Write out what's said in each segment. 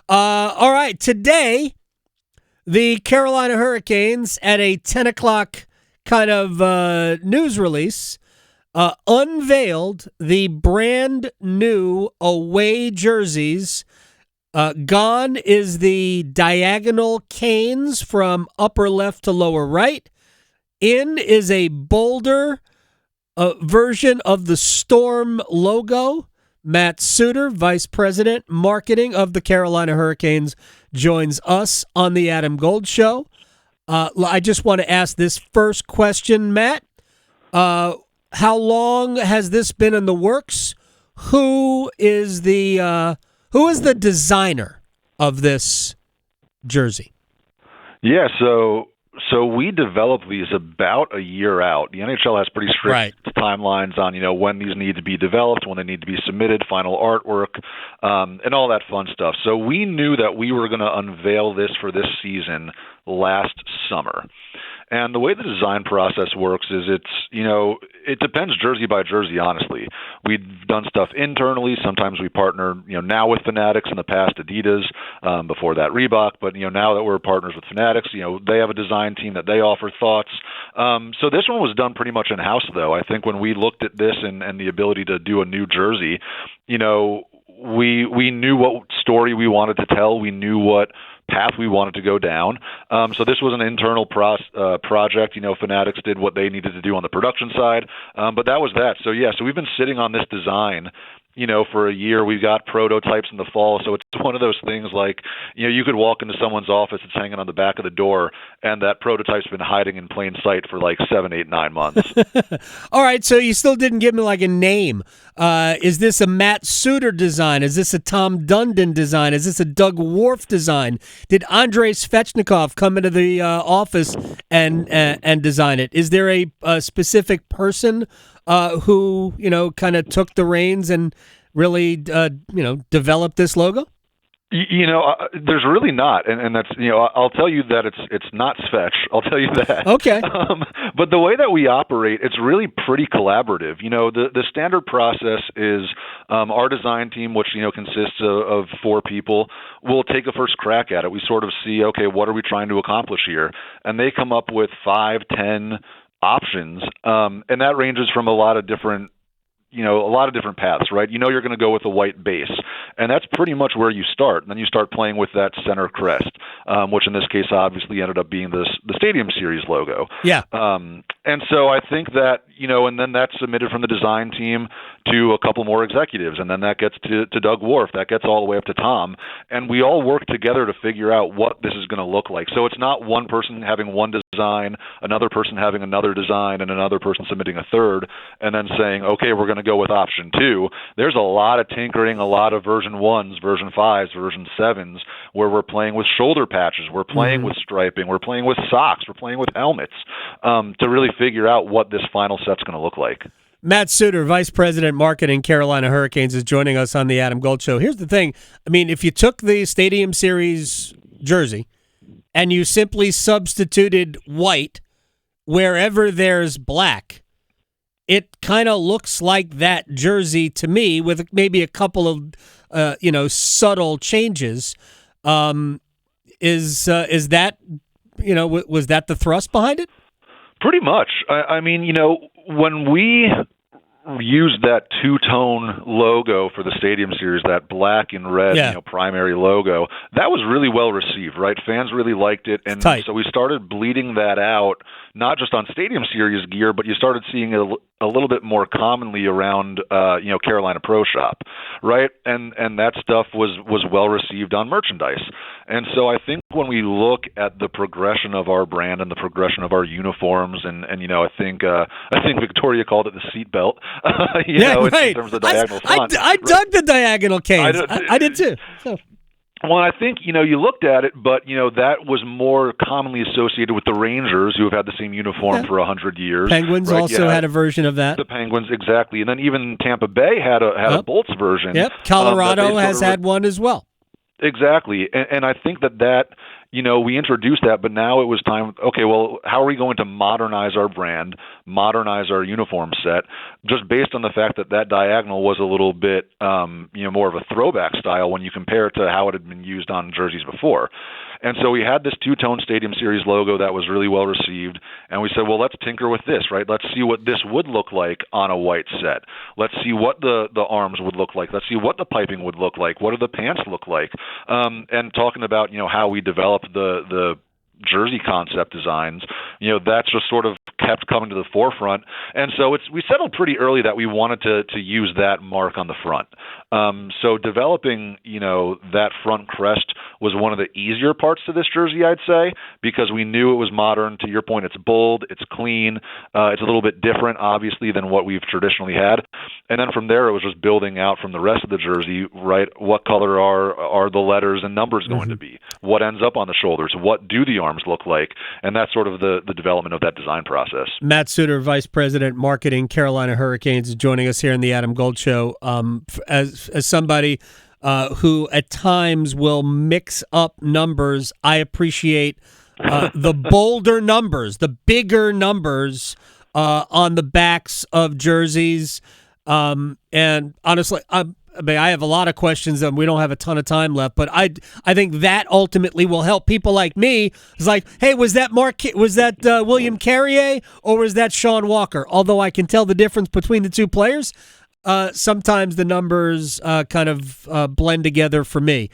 All right, today, the Carolina Hurricanes, at a 10 o'clock kind of news release, unveiled the brand new away jerseys. Gone is the diagonal canes from upper left to lower right. In is a bolder version of the Storm logo. Matt Sutor, Vice President, Marketing of the Carolina Hurricanes, joins us on the Adam Gold Show. I just want to ask this first question, Matt. How long has this been in the works? Who is the designer of this jersey? Yeah, so we developed these about a year out. The NHL has pretty strict timelines on, when these need to be developed, when they need to be submitted, final artwork, and all that fun stuff. So we knew that we were going to unveil this for this season last summer. And the way the design process works is it depends jersey by jersey, honestly. We've done stuff internally. Sometimes we partner, now with Fanatics, in the past Adidas, before that Reebok. But, now that we're partners with Fanatics, they have a design team that they offer thoughts. So this one was done pretty much in-house, though. I think when we looked at this and the ability to do a new jersey, we knew what story we wanted to tell. We knew what path we wanted to go down. So this was an internal project. Fanatics did what they needed to do on the production side, but that was that. So we've been sitting on this design, for a year. We've got prototypes in the fall. So it's one of those things like, you could walk into someone's office, it's hanging on the back of the door, and that prototype's been hiding in plain sight for like 7, 8, 9 months. All right, so you still didn't give me like a name. Is this a Matt Sutor design? Is this a Tom Dundon design? Is this a Doug Worf design? Did Andrei Svechnikov come into the office and design it? Is there a specific person who kind of took the reins and really developed this logo? There's really not, and that's I'll tell you that it's not Svech. I'll tell you that. Okay. But the way that we operate, it's really pretty collaborative. The standard process is our design team, which consists of 4 people, will take a first crack at it. We sort of see, okay, what are we trying to accomplish here, and they come up with 5, 10 options, and that ranges from a lot of different paths, right? You're going to go with a white base, and that's pretty much where you start. And then you start playing with that center crest, which in this case obviously ended up being the Stadium Series logo. Yeah. And so I think that, and then that's submitted from the design team to a couple more executives, and then that gets to Doug Worf, that gets all the way up to Tom, and we all work together to figure out what this is going to look like. So it's not one person having one design, another person having another design, and another person submitting a third, and then saying, okay, we're going to go with option 2. There's a lot of tinkering, a lot of version 1s, version 5s, version 7s, where we're playing with shoulder patches, we're playing with striping, we're playing with socks, we're playing with helmets, to really figure out what this final set's going to look like. Matt Sutor, Vice President, Marketing, Carolina Hurricanes, is joining us on the Adam Gold Show. Here's the thing. I mean, if you took the Stadium Series jersey and you simply substituted white wherever there's black, it kind of looks like that jersey to me, with maybe a couple of subtle changes. Is that was that the thrust behind it? Pretty much. I mean, when we used that two-tone logo for the Stadium Series, that black and red primary logo, that was really well received, right? Fans really liked it, and so we started bleeding that out, not just on Stadium Series gear, but you started seeing it a little bit more commonly around Carolina Pro Shop, right? And that stuff was well received on merchandise. And so I think when we look at the progression of our brand and the progression of our uniforms, and I think Victoria called it the seat belt, in terms of diagonal font. I dug the diagonal canes. I did too. So. Well, I think, you looked at it, but, that was more commonly associated with the Rangers, who have had the same uniform for 100 years. Penguins also had a version of that. The Penguins, exactly. And then even Tampa Bay had a Bolts version. Yep. Colorado has had one as well. Exactly. And I think that, we introduced that, but now it was time, okay, well, how are we going to modernize our brand, modernize our uniform set, just based on the fact that diagonal was a little bit, more of a throwback style when you compare it to how it had been used on jerseys before. And so we had this two-tone Stadium Series logo that was really well received, and we said, well, let's tinker with this, right? Let's see what this would look like on a white set. Let's see what the arms would look like. Let's see what the piping would look like. What do the pants look like? And talking about, how we developed the jersey concept designs, that's just sort of kept coming to the forefront. And so we settled pretty early that we wanted to use that mark on the front. So developing, that front crest was one of the easier parts to this jersey, I'd say, because we knew it was modern. To your point, it's bold, it's clean, it's a little bit different, obviously, than what we've traditionally had. And then from there, it was just building out from the rest of the jersey, right? What color are the letters and numbers going to be? What ends up on the shoulders? What do the arms look like? And that's sort of the development of that design process. Matt Sutor, Vice President, Marketing, Carolina Hurricanes, is joining us here in the Adam Gold Show. As somebody who at times will mix up numbers, I appreciate the bolder numbers, the bigger numbers on the backs of jerseys. And honestly, I have a lot of questions, and we don't have a ton of time left. But I think that ultimately will help people like me. It's like, hey, was that William Carrier or was that Sean Walker? Although I can tell the difference between the two players, sometimes the numbers kind of blend together for me.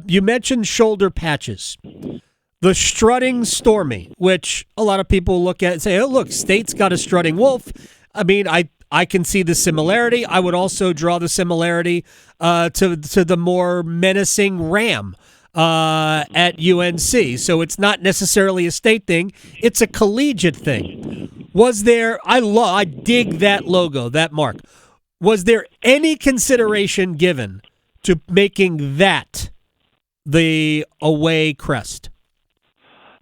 You mentioned shoulder patches. The strutting Stormy, which a lot of people look at and say, oh, look, State's got a strutting wolf. I mean, I can see the similarity. I would also draw the similarity to the more menacing Ram at UNC. So it's not necessarily a state thing. It's a collegiate thing. Was there, I dig that logo, that mark. Was there any consideration given to making that the away crest?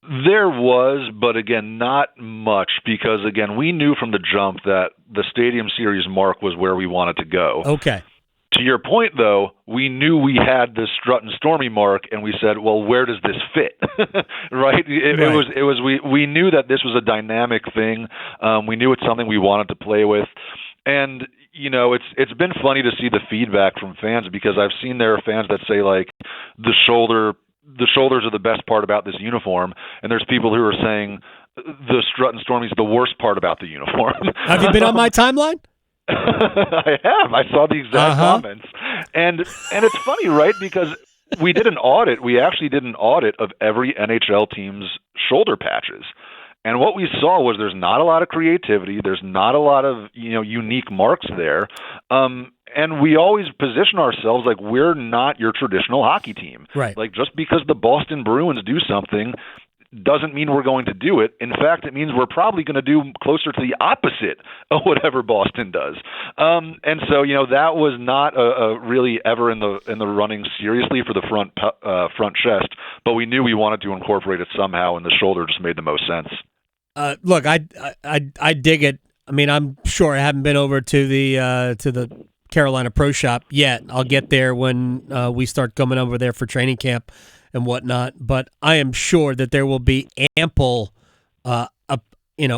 There was, but again, not much, because again, we knew from the jump that the Stadium Series mark was where we wanted to go. Okay. To your point, though, we knew we had this Strut and Stormy mark, and we said, well, where does this fit? Right? We knew that this was a dynamic thing. We knew it's something we wanted to play with. And it's been funny to see the feedback from fans, because I've seen there are fans that say, like, the shoulders are the best part about this uniform, and there's people who are saying the Strut and Stormy is the worst part about the uniform. Have you been on my timeline? I have. I saw the exact comments. And it's funny, right? Because we did an audit. We actually did an audit of every NHL team's shoulder patches. And what we saw was there's not a lot of creativity. There's not a lot of unique marks there. And we always position ourselves like we're not your traditional hockey team. Right. Like, just because the Boston Bruins do something doesn't mean we're going to do it. In fact, it means we're probably going to do closer to the opposite of whatever Boston does. And so, that was not a really ever in the running seriously for the front chest, but we knew we wanted to incorporate it somehow, and the shoulder just made the most sense. Look, I dig it. I mean, I'm sure I haven't been over to the Carolina Pro Shop yet. I'll get there when we start coming over there for training camp and whatnot. But I am sure that there will be ample,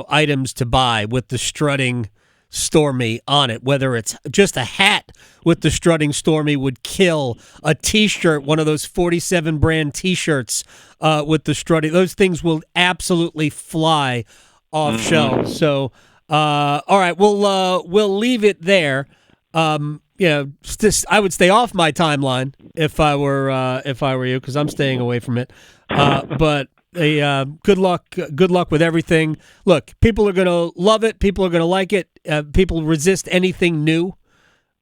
items to buy with the strutting Stormy on it. Whether it's just a hat with the strutting Stormy would kill. A T-shirt, one of those 47 brand T-shirts with the strutting. Those things will absolutely fly off shelves. So, all right, we'll leave it there. I would stay off my timeline if I were you, because I'm staying away from it. But good luck with everything. Look, people are going to love it. People are going to like it. People resist anything new.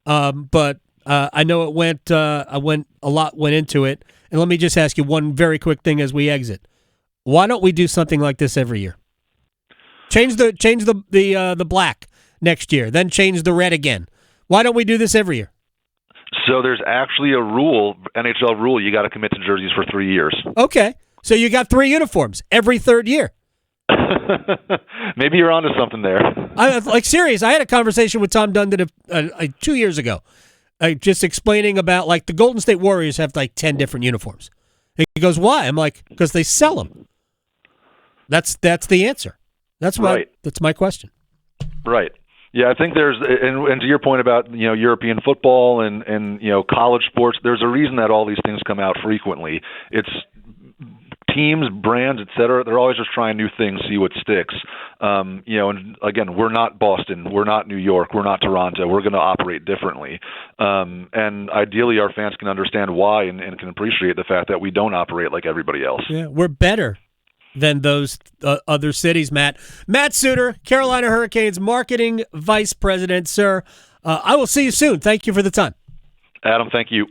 But I know it went a lot went into it. And let me just ask you one very quick thing as we exit. Why don't we do something like this every year? Change the black next year, then change the red again. Why don't we do this every year? So there's actually a rule, NHL rule, you got to commit to jerseys for 3 years. Okay. So you got 3 uniforms every third year. Maybe you're onto something there. Serious. I had a conversation with Tom Dundon 2 years ago. just explaining about, like, the Golden State Warriors have like 10 different uniforms. And he goes, why? I'm like, because they sell them. That's the answer. That's my question. Right. Yeah, I think there's, and to your point about, European football and college sports, there's a reason that all these things come out frequently. It's teams, brands, et cetera, they're always just trying new things, see what sticks. And again, we're not Boston, we're not New York, we're not Toronto. We're going to operate differently. And ideally, our fans can understand why and can appreciate the fact that we don't operate like everybody else. Yeah, we're better than those other cities, Matt. Matt Sutor, Carolina Hurricanes Marketing Vice President. Sir, I will see you soon. Thank you for the time. Adam, thank you.